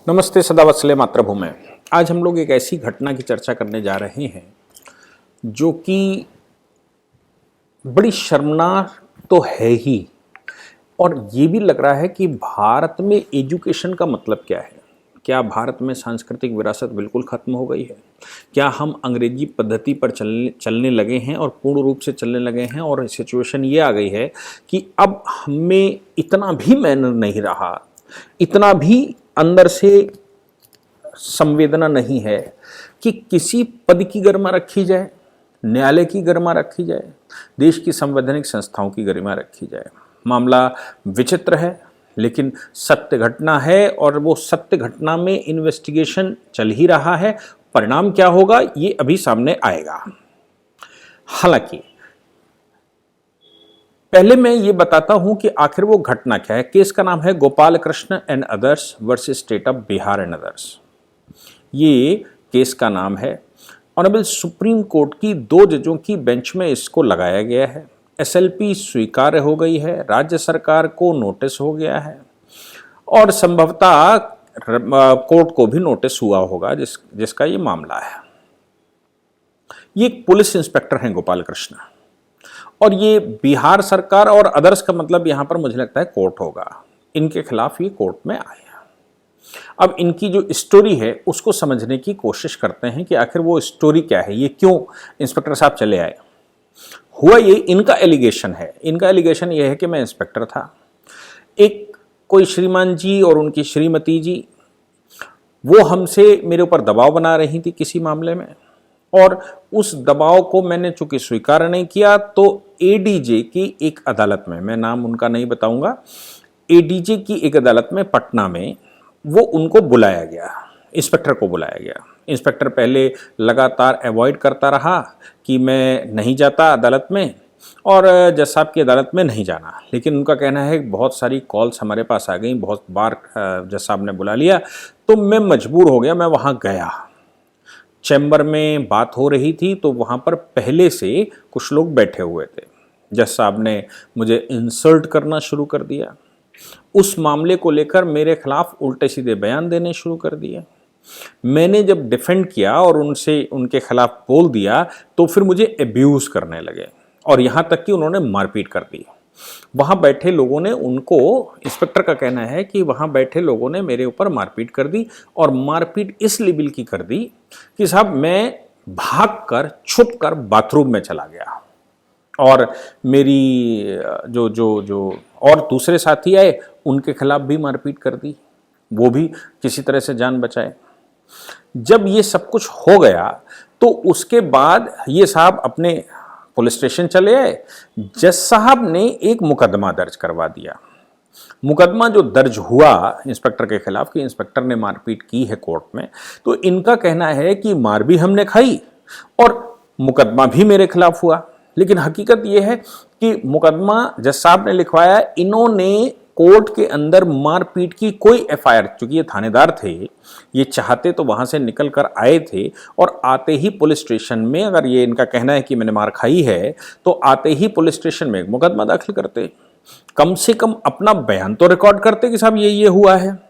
नमस्ते सदावत्सले मातृभूमि। आज हम लोग एक ऐसी घटना की चर्चा करने जा रहे हैं जो कि बड़ी शर्मनाक तो है ही, और ये भी लग रहा है कि भारत में एजुकेशन का मतलब क्या है। क्या भारत में सांस्कृतिक विरासत बिल्कुल ख़त्म हो गई है? क्या हम अंग्रेजी पद्धति पर चलने लगे हैं और पूर्ण रूप से चलने लगे हैं, और सिचुएशन ये आ गई है कि अब हमें इतना भी मैनर नहीं रहा, इतना भी अंदर से संवेदना नहीं है कि किसी पद की गरिमा रखी जाए, न्यायालय की गरिमा रखी जाए, देश की संवैधानिक संस्थाओं की गरिमा रखी जाए। मामला विचित्र है, लेकिन सत्य घटना है, और वो सत्य घटना में इन्वेस्टिगेशन चल ही रहा है। परिणाम क्या होगा ये अभी सामने आएगा। हालांकि पहले मैं ये बताता हूं कि आखिर वो घटना क्या है। केस का नाम है Gopal Krishna and others versus state of Bihar and others. ये केस का नाम है। ऑनरेबल सुप्रीम कोर्ट की 2 जजों की बेंच में इसको लगाया गया है। एसएलपी स्वीकार्य हो गई है, राज्य सरकार को नोटिस हो गया है, और संभवतः कोर्ट को भी नोटिस हुआ होगा जिसका ये मामला है। ये एक पुलिस इंस्पेक्टर हैं गोपाल कृष्ण, और ये बिहार सरकार और अदर्स का मतलब यहां पर मुझे लगता है कोर्ट होगा। इनके खिलाफ ये कोर्ट में आए हैं। अब इनकी जो स्टोरी है उसको समझने की कोशिश करते हैं कि आखिर वो स्टोरी क्या है, ये क्यों इंस्पेक्टर साहब चले आए। हुआ ये, इनका एलिगेशन है। इनका एलिगेशन ये है कि मैं इंस्पेक्टर था, एक कोई श्रीमान जी और उनकी श्रीमती जी वो हमसे मेरे ऊपर दबाव बना रही थी किसी मामले में, और उस दबाव को मैंने चूंकि स्वीकार नहीं किया तो एडीजे की एक अदालत में, मैं नाम उनका नहीं बताऊंगा, एडीजे की एक अदालत में पटना में वो उनको बुलाया गया, इंस्पेक्टर को बुलाया गया। इंस्पेक्टर पहले लगातार अवॉइड करता रहा कि मैं नहीं जाता अदालत में, और जज साहब की अदालत में नहीं जाना। लेकिन उनका कहना है बहुत सारी कॉल्स हमारे पास आ गई, बहुत बार जज साहब ने बुला लिया, तो मैं मजबूर हो गया, मैं वहाँ गया। चैम्बर में बात हो रही थी तो वहाँ पर पहले से कुछ लोग बैठे हुए थे। जज साहब ने मुझे इंसल्ट करना शुरू कर दिया, उस मामले को लेकर मेरे खिलाफ उल्टे सीधे बयान देने शुरू कर दिए। मैंने जब डिफेंड किया और उनके खिलाफ बोल दिया तो फिर मुझे अब्यूज़ करने लगे, और यहाँ तक कि उन्होंने मारपीट कर दी। वहाँ बैठे लोगों ने उनको, इंस्पेक्टर का कहना है कि वहाँ बैठे लोगों ने मेरे ऊपर मारपीट कर दी, और मारपीट इस लेवल की कर दी कि साहब मैं भागकर छुपकर बाथरूम में चला गया, और मेरी जो और दूसरे साथी आए उनके खिलाफ भी मारपीट कर दी, वो भी किसी तरह से जान बचाए। जब ये सब कुछ हो गया तो उसके बाद ये साहब अपने पुलिस स्टेशन चले आए। जज साहब ने एक मुकदमा दर्ज करवा दिया। मुकदमा जो दर्ज हुआ इंस्पेक्टर के खिलाफ कि इंस्पेक्टर ने मारपीट की है कोर्ट में, तो इनका कहना है कि मार भी हमने खाई और मुकदमा भी मेरे खिलाफ हुआ। लेकिन हकीकत यह है कि मुकदमा जज साहब ने लिखवाया, इन्होंने कोर्ट के अंदर मारपीट की कोई एफआईआर, चूंकि ये थानेदार थे, ये चाहते तो वहां से निकल कर आए थे, और आते ही पुलिस स्टेशन में, अगर ये इनका कहना है कि मैंने मार खाई है, तो आते ही पुलिस स्टेशन में एक मुकदमा दाखिल करते, कम से कम अपना बयान तो रिकॉर्ड करते कि साहब ये हुआ है।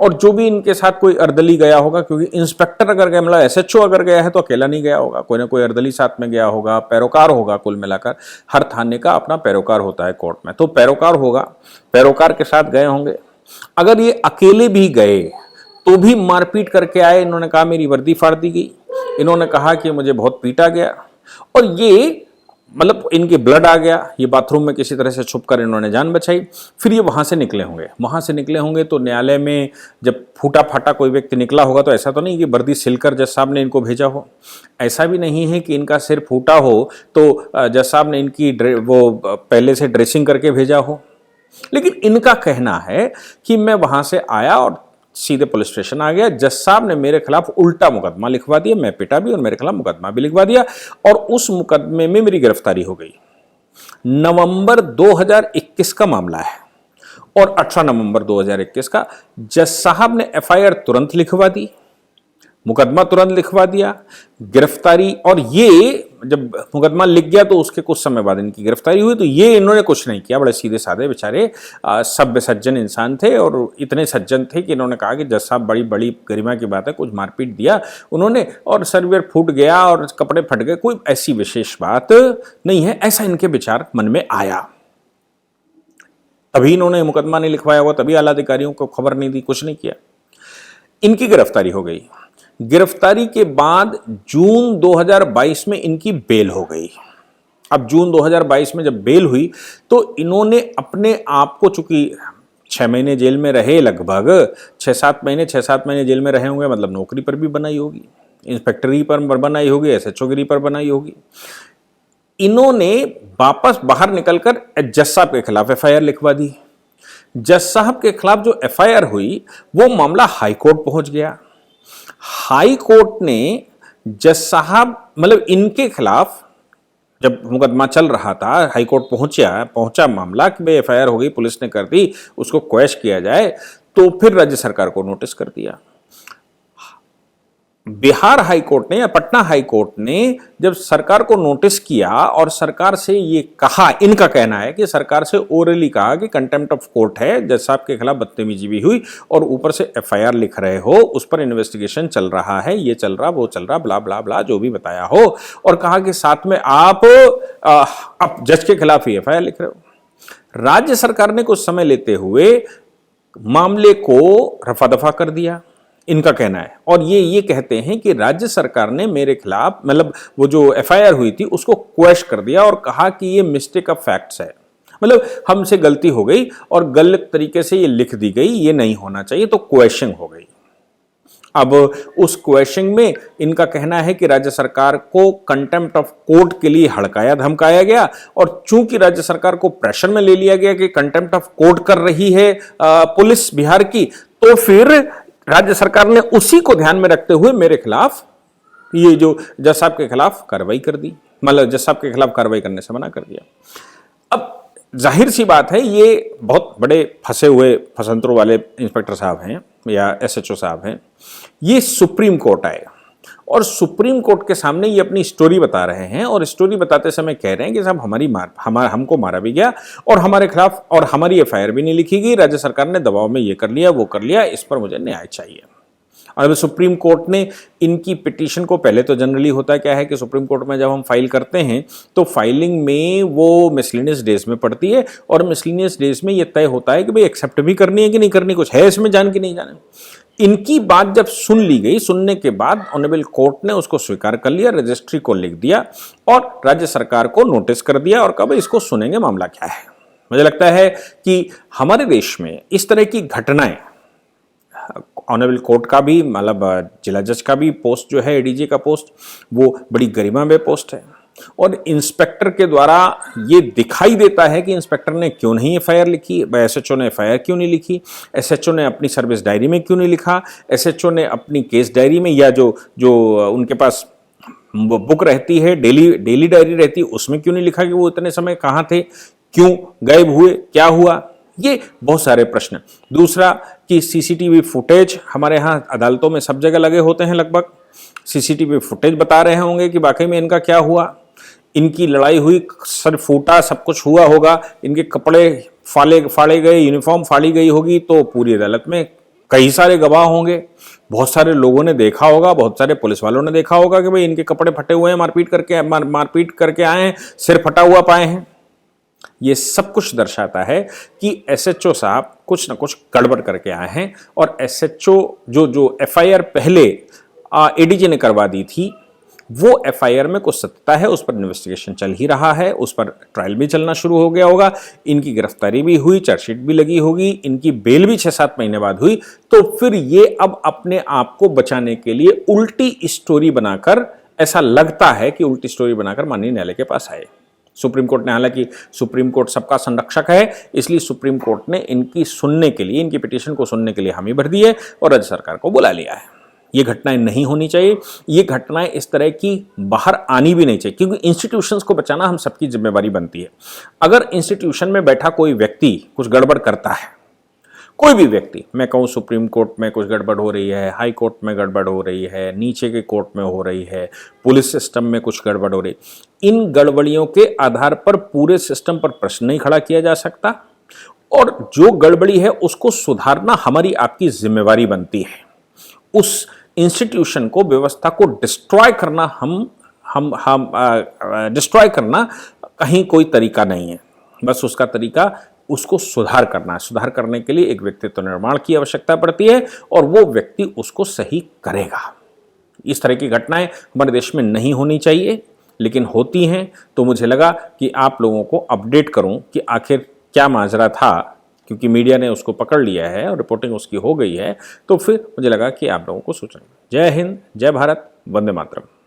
और जो भी इनके साथ कोई अर्दली गया होगा, क्योंकि इंस्पेक्टर अगर गया, मतलब एसएचओ अगर गया है तो अकेला नहीं गया होगा, कोई ना कोई अर्दली साथ में गया होगा, पैरोकार होगा। कुल मिलाकर हर थाने का अपना पैरोकार होता है कोर्ट में, तो पैरोकार होगा, पैरोकार के साथ गए होंगे। अगर ये अकेले भी गए तो भी मारपीट करके आए। इन्होंने कहा मेरी वर्दी फाड़ दी गई, इन्होंने कहा कि मुझे बहुत पीटा गया, और ये मतलब इनके ब्लड आ गया, ये बाथरूम में किसी तरह से छुपकर इन्होंने जान बचाई। फिर ये वहाँ से निकले होंगे, तो न्यायालय में जब फूटा फाटा कोई व्यक्ति निकला होगा तो ऐसा तो नहीं कि वर्दी सिलकर जज साहब ने इनको भेजा हो, ऐसा भी नहीं है कि इनका सिर फूटा हो तो जज साहब ने इनकी वो पहले से ड्रेसिंग करके भेजा हो। लेकिन इनका कहना है कि मैं वहाँ से आया और सीधे पुलिस स्टेशन आ गया, जज साहब ने मेरे खिलाफ उल्टा मुकदमा लिखवा दिया, मैं पिटा भी और मेरे खिलाफ मुकदमा भी लिखवा दिया, और उस मुकदमे में मेरी गिरफ्तारी हो गई। नवंबर 2021 का मामला है, और 18 नवंबर 2021 का जज साहब ने एफआईआर तुरंत लिखवा दी, मुकदमा तुरंत लिखवा दिया, गिरफ्तारी, और ये जब मुकदमा लिख गया तो उसके कुछ समय बाद इनकी गिरफ्तारी हुई। तो ये इन्होंने कुछ नहीं किया, बड़े सीधे साधे बेचारे सभ्य सज्जन इंसान थे और इतने सज्जन थे कि इन्होंने कहा कि जज साहब बड़ी बड़ी गरिमा की बात है, कुछ मारपीट दिया उन्होंने और सर्वियर फूट गया और कपड़े फट गए, कोई ऐसी विशेष बात नहीं है, ऐसा इनके विचार मन में आया। तभी इन्होंने मुकदमा नहीं लिखवाया हुआ, तभी आला अधिकारियों को खबर नहीं दी, कुछ नहीं किया। इनकी गिरफ्तारी हो गई। गिरफ्तारी के बाद जून 2022 में इनकी बेल हो गई। अब जून 2022 में जब बेल हुई तो इन्होंने अपने आप को, चूंकि 6 महीने जेल में रहे, लगभग 6-7 महीने जेल में रहे होंगे, मतलब नौकरी पर भी बनाई होगी, इंस्पेक्टरी पर बनाई होगी, एसएचओगिरी पर बनाई होगी। इन्होंने वापस बाहर निकलकर जज साहब के खिलाफ एफआईआर लिखवा दी। जज साहब के खिलाफ जो एफआईआर हुई वो मामला हाई कोर्ट पहुंच गया। हाई कोर्ट ने जज साहब, मतलब इनके खिलाफ जब मुकदमा चल रहा था, हाई कोर्ट पहुंचा मामला कि भाई एफआईआर हो गई, पुलिस ने कर दी, उसको क्वैश किया जाए, तो फिर राज्य सरकार को नोटिस कर दिया। बिहार हाई कोर्ट ने या पटना हाई कोर्ट ने जब सरकार को नोटिस किया और सरकार से ये कहा, इनका कहना है कि सरकार से ओरली कहा कि कंटेम्प्ट ऑफ कोर्ट है, जज साहब के खिलाफ बदतमीजी भी हुई और ऊपर से एफआईआर लिख रहे हो, उस पर इन्वेस्टिगेशन चल रहा है, ये चल रहा वो चल रहा, ब्ला ब्ला ब्ला जो भी बताया हो, और कहा कि साथ में आप जज के खिलाफ ही एफआईआर लिख रहे हो। राज्य सरकार ने कुछ समय लेते हुए मामले को रफा दफा कर दिया, इनका कहना है। और ये कहते हैं कि राज्य सरकार ने मेरे खिलाफ, मतलब वो जो एफआईआर हुई थी उसको क्वैश कर दिया और कहा कि ये मिस्टेक ऑफ फैक्ट्स है, मतलब हमसे गलती हो गई और गलत तरीके से ये लिख दी गई, ये नहीं होना चाहिए, तो क्वेश्चन हो गई। अब उस क्वेश्चन में इनका कहना है कि राज्य सरकार को कंटेम्प्ट ऑफ कोर्ट के लिए हड़काया धमकाया गया और चूंकि राज्य सरकार को प्रेशर में ले लिया गया कि कंटेम्प्ट ऑफ कोर्ट कर रही है पुलिस बिहार की, तो फिर राज्य सरकार ने उसी को ध्यान में रखते हुए मेरे खिलाफ, ये जो जज साहब के खिलाफ कार्रवाई कर दी, मतलब जज साहब के खिलाफ कार्रवाई करने से मना कर दिया। अब जाहिर सी बात है, ये बहुत बड़े फंसे हुए फसंतरों वाले इंस्पेक्टर साहब हैं या एसएचओ साहब हैं, ये सुप्रीम कोर्ट आए और सुप्रीम कोर्ट के सामने ये अपनी स्टोरी बता रहे हैं और स्टोरी बताते समय कह रहे हैं कि साहब हमको मारा भी गया और हमारे खिलाफ और हमारी एफआईआर भी नहीं लिखी गई, राज्य सरकार ने दबाव में ये कर लिया वो कर लिया, इस पर मुझे न्याय चाहिए। और सुप्रीम कोर्ट ने इनकी पिटीशन को, पहले तो जनरली होता क्या है कि सुप्रीम कोर्ट में जब हम फाइल करते हैं तो फाइलिंग में वो मिसलेनियस डेज में पड़ती है और मिसलेनियस डेज में ये तय होता है कि भाई एक्सेप्ट भी करनी है कि नहीं करनी, कुछ है इसमें जान की नहीं जाने। इनकी बात जब सुन ली गई, सुनने के बाद ऑनरेबल कोर्ट ने उसको स्वीकार कर लिया, रजिस्ट्री को लिख दिया और राज्य सरकार को नोटिस कर दिया और कहा इसको सुनेंगे, मामला क्या है। मुझे लगता है कि हमारे देश में इस तरह की घटनाएं, ऑनरेबल कोर्ट का भी, मतलब जिला जज का भी पोस्ट जो है एडीजी का पोस्ट, वो बड़ी गरिमा में पोस्ट है और इंस्पेक्टर के द्वारा ये दिखाई देता है कि इंस्पेक्टर ने क्यों नहीं एफआईआर लिखी, एसएचओ ने एफआईआर क्यों नहीं लिखी, एसएचओ ने अपनी सर्विस डायरी में क्यों नहीं लिखा, एसएचओ ने अपनी केस डायरी में या जो उनके पास बुक रहती है, डेली डायरी रहती है, उसमें क्यों नहीं लिखा कि वो इतने समय कहाँ थे, क्यों गायब हुए, क्या हुआ, ये बहुत सारे प्रश्न। दूसरा कि सीसीटीवी फुटेज हमारे यहाँ अदालतों में सब जगह लगे होते हैं, लगभग सीसीटीवी फुटेज बता रहे होंगे कि वाकई में इनका क्या हुआ, इनकी लड़ाई हुई, सर फूटा, सब कुछ हुआ होगा, इनके कपड़े फाड़े गए, यूनिफॉर्म फाड़ी गई होगी, तो पूरी अदालत में कई सारे गवाह होंगे, बहुत सारे लोगों ने देखा होगा, बहुत सारे पुलिस वालों ने देखा होगा कि भाई इनके कपड़े फटे हुए हैं, मारपीट करके आए हैं, सिर फटा हुआ पाए हैं। ये सब कुछ दर्शाता है कि एसएचओ साहब कुछ न कुछ गड़बड़ करके आए हैं और एसएचओ जो एफआईआर पहले एडीजी ने करवा दी थी, वो एफआईआर में कुछ सत्यता है, उस पर इन्वेस्टिगेशन चल ही रहा है, उस पर ट्रायल भी चलना शुरू हो गया होगा, इनकी गिरफ्तारी भी हुई, चार्जशीट भी लगी होगी, इनकी बेल भी 6-7 महीने बाद हुई, तो फिर ये अब अपने आप को बचाने के लिए उल्टी स्टोरी बनाकर, ऐसा लगता है कि उल्टी स्टोरी बनाकर माननीय न्यायालय के पास आए। सुप्रीम कोर्ट ने, हालांकि सुप्रीम कोर्ट सबका संरक्षक है, इसलिए सुप्रीम कोर्ट ने इनकी सुनने के लिए, इनकी पिटीशन को सुनने के लिए हामी भर दी है और राज्य सरकार को बुला लिया है। ये घटनाएं नहीं होनी चाहिए, ये घटनाएं इस तरह की बाहर आनी भी नहीं चाहिए, क्योंकि इंस्टीट्यूशंस को बचाना हम सबकी जिम्मेवारी बनती है। अगर इंस्टीट्यूशन में बैठा कोई व्यक्ति कुछ गड़बड़ करता है, कोई भी व्यक्ति, मैं कहूँ सुप्रीम कोर्ट में कुछ गड़बड़ हो रही है, हाई कोर्ट में गड़बड़ हो रही है, नीचे के कोर्ट में हो रही है, पुलिस सिस्टम में कुछ गड़बड़ हो रही, इन गड़बड़ियों के आधार पर पूरे सिस्टम पर प्रश्न नहीं खड़ा किया जा सकता और जो गड़बड़ी है उसको सुधारना हमारी आपकी जिम्मेवारी बनती है। उस इंस्टीट्यूशन को, व्यवस्था को डिस्ट्रॉय करना हम डिस्ट्रॉय करना कहीं कोई तरीका नहीं है। बस उसका तरीका उसको सुधार करना है। सुधार करने के लिए एक व्यक्तित्व निर्माण की आवश्यकता पड़ती है और वो व्यक्ति उसको सही करेगा। इस तरह की घटनाएं हमारे देश में नहीं होनी चाहिए, लेकिन होती हैं, तो मुझे लगा कि आप लोगों को अपडेट करूं कि आखिर क्या माजरा था, क्योंकि मीडिया ने उसको पकड़ लिया है और रिपोर्टिंग उसकी हो गई है, तो फिर मुझे लगा कि आप लोगों को सूचना। जय हिंद, जय भारत, वंदे मातरम।